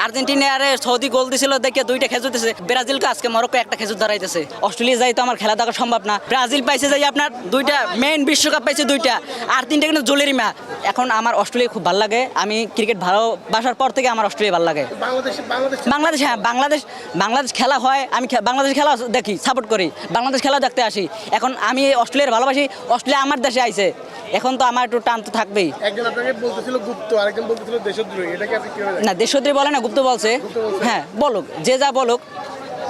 Argentina আরে Saudi গোল দিছিল দেখে দুইটা খেজুর দিছে, ব্রাজিলকে আজকে মরক্কো একটা খেজুর ধরাইতেছে। অস্ট্রেলিয়া যাই তো আমার খেলা দেখা সম্ভব না। ব্রাজিল পাইছে যাই আপনার দুইটা মেইন বিশ্বকাপ পাইছে দুইটা, আর তিনটা কিন্তু জুলেরিমা। এখন আমার অস্ট্রেলিয়া খুব ভালো লাগে, আমি ক্রিকেট ভালোবাসার পর থেকে আমার অস্ট্রেলিয়া ভালো লাগে। বাংলাদেশ হ্যাঁ, বাংলাদেশ খেলা হয়, আমি বাংলাদেশ খেলা দেখি, সাপোর্ট করি, বাংলাদেশ খেলা দেখতে আসি। এখন আমি অস্ট্রেলিয়ার ভালোবাসি, অস্ট্রেলিয়া আমার দেশে আইছে, এখন তো আমার একটু টান তো থাকবেই। একজন আপনাকে বলতেছিল গুপ্ত, আরেকজন বলতেছিল দেশদ্রোহী, এটা কি আপনি কিভাবে না, দেশদ্রোহী বলে না, গুপ্ত বলছে। হ্যাঁ বলুক, যে যা বলুক,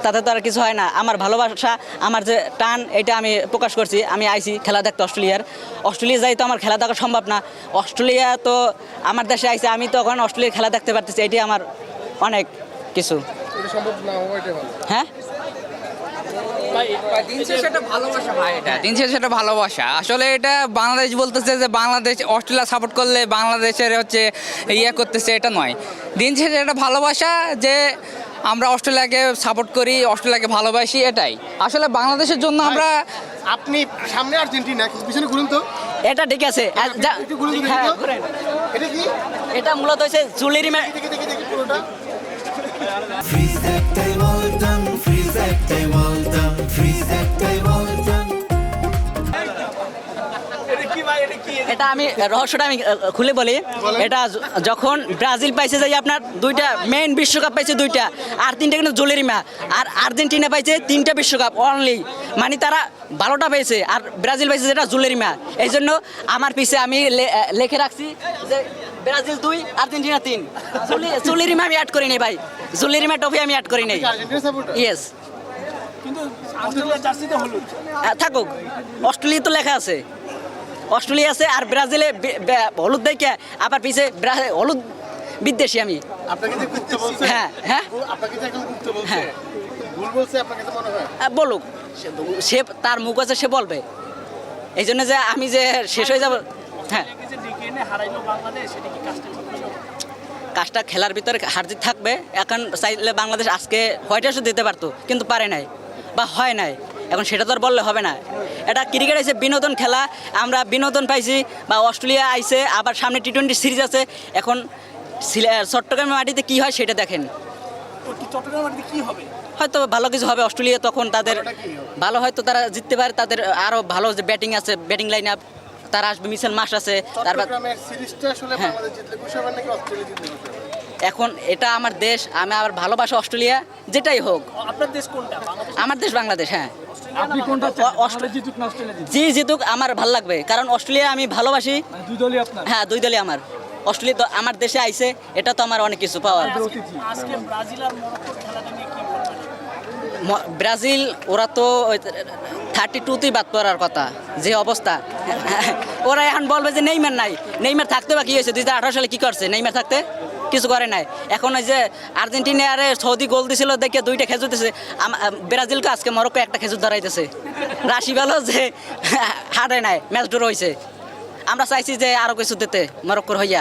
তাতে তো আর কিছু হয় না। আমার ভালোবাসা, আমার যে টান, এটা আমি প্রকাশ করছি। আমি আইছি খেলা দেখতে অস্ট্রেলিয়া যাই তো আমার খেলা দেখা সম্ভব না। অস্ট্রেলিয়া তো আমার দেশে আইছে, আমি তো এখন অস্ট্রেলিয়ার খেলা দেখতে পারতেছি, এটি আমার অনেক কিছু। এটা সম্ভব না হওয়া এটাই ভালো। হ্যাঁ দিন শেষে এটা ভালোবাসা ভাই, দিন শেষে এটা ভালোবাসা। আসলে এটা বাংলাদেশ বলতেছে যে বাংলাদেশ অস্ট্রেলিয়া সাপোর্ট করলে বাংলাদেশের হচ্ছে ইয়ে করতেছে, এটা নয়। দিন শেষে এটা ভালোবাসা যে আমরা অস্ট্রেলিয়াকে সাপোর্ট করি, অস্ট্রেলিয়াকে ভালোবাসি, এটাই আসলে বাংলাদেশের জন্য আমরা। আপনি সামনে আর্জেন্টিনা, পিছনে ঘুরুন তো। এটা ঠিক আছে। একটু ঘুরে ঘুরে হ্যাঁ, দেখি তো। ঘুরেন। এটা কি? এটা মূলত হচ্ছে জুলেরিমা। দেখি পুরোটা। এটা আমি রহস্যটা আমি খুলে বলি। এটা যখন ব্রাজিল পাইছে যাই আপনার দুইটা মেইন বিশ্বকাপ পাইছে দুইটা, আর তিনটা কিন্তু জুলেরিমা। আর আর্জেন্টিনা পাইছে তিনটা বিশ্বকাপ অনলি, মানে তারা 12টা পেয়েছে, আর ব্রাজিল পাইছে যেটা জুলেরিমা। এই জন্য আমার পিছে আমি লিখে রাখছি যে ব্রাজিল 2, আর্জেন্টিনা 3। জুলেরিমা আমি অ্যাড করি নাই ভাই, জুলেরিমা ট্রফি আমি অ্যাড করি নাই। Argentina supporter. ইয়েস, কিন্তু অস্ট্রেলিয়ার জার্সিতে হলুদ। থাকুক, অস্ট্রেলিয়া তো লেখা আছে, অস্ট্রেলিয়া আছে, আর ব্রাজিলে হলুদ দেখে আবার পিছে হলুদ বিদ্বেষী আমি। আপনাকে যে গুপ্ত বলছে, হ্যাঁ হ্যাঁ আপনাকে যে এখন গুপ্ত বলছে, হ্যাঁ। ভুল বলছে আপনাকে তো মনে হয়? বলুক, সে তার মুখ আছে, সে বলবে। এই জন্য যে আমি যে শেষ হয়ে যাব, হ্যাঁ কাজটা খেলার ভিতরে হারজিত থাকবে। এখন চাইলে বাংলাদেশ আজকে হোয়াইট দিতে পারতো, কিন্তু পারে নাই বা হয় নাই। এখন সেটা তো আর বললে হবে না। এটা ক্রিকেট আছে বিনোদন খেলা, আমরা বিনোদন পাইছি। বা অস্ট্রেলিয়া আইছে, আবার সামনে টি-20 সিরিজ আছে। এখন চট্টগ্রামের মাটিতে কি হয় সেটা দেখেন। চট্টগ্রামের মাটিতে কি হবে? হয়তো ভালো কিছু হবে অস্ট্রেলিয়া, তখন তাদের ভালো, হয়তো তারা জিততে পারে। তাদের আরও ভালো যে ব্যাটিং আছে, ব্যাটিং লাইন আপ, তারা আসবে, মিচেল মাস আছে। তারপর চট্টগ্রামের সিরিজটা আসলে বাংলাদেশ জিতলে খুশি হবেন নাকি অস্ট্রেলিয়া জিতলে খুশি হবেন? এখন এটা আমার দেশ, আমি আবার ভালোবাসা অস্ট্রেলিয়া, যেটাই হোক। আপনার দেশ কোনটা? আমার দেশ বাংলাদেশ। হ্যাঁ, আপনি কোনটা? জিতুক না অস্ট্রেলিয়া জিতুক? জি জিতুক, আমার ভালো লাগবে, কারণ অস্ট্রেলিয়া আমি ভালোবাসি। দুই দলই আপনার? হ্যাঁ, দুই দলই আমার। অস্ট্রেলিয়া তো আমার দেশে আইছে, এটা তো আমার অনেক কিছু পাওয়ার। আজকে ব্রাজিল আর মরক্কোর খেলাটা নিয়ে কি বলবেন? ব্রাজিল ওরা তো 32তেই বাদ পড়ার কথা, যে অবস্থা। ওরা এখন বলবে যে নেইমার নাই, নেইমার থাকতে বা কি হয়েছে? 2018 সালে কি করছে নেইমার থাকতে? কিছু করে নাই। এখন ওই যে আর্জেন্টিনা আরে সৌদি গোল দিছিল দেখে দুইটা খেজুর দিছে, ব্রাজিলকে আজকে মরক্কো একটা খেজুর ধরাইতেছে। রাশি ভালো যে হারে নাই, ম্যাচ ড্র হয়েছে। আমরা চাইছি যে আরো কিছু দিতে মরক্কোর হইয়া।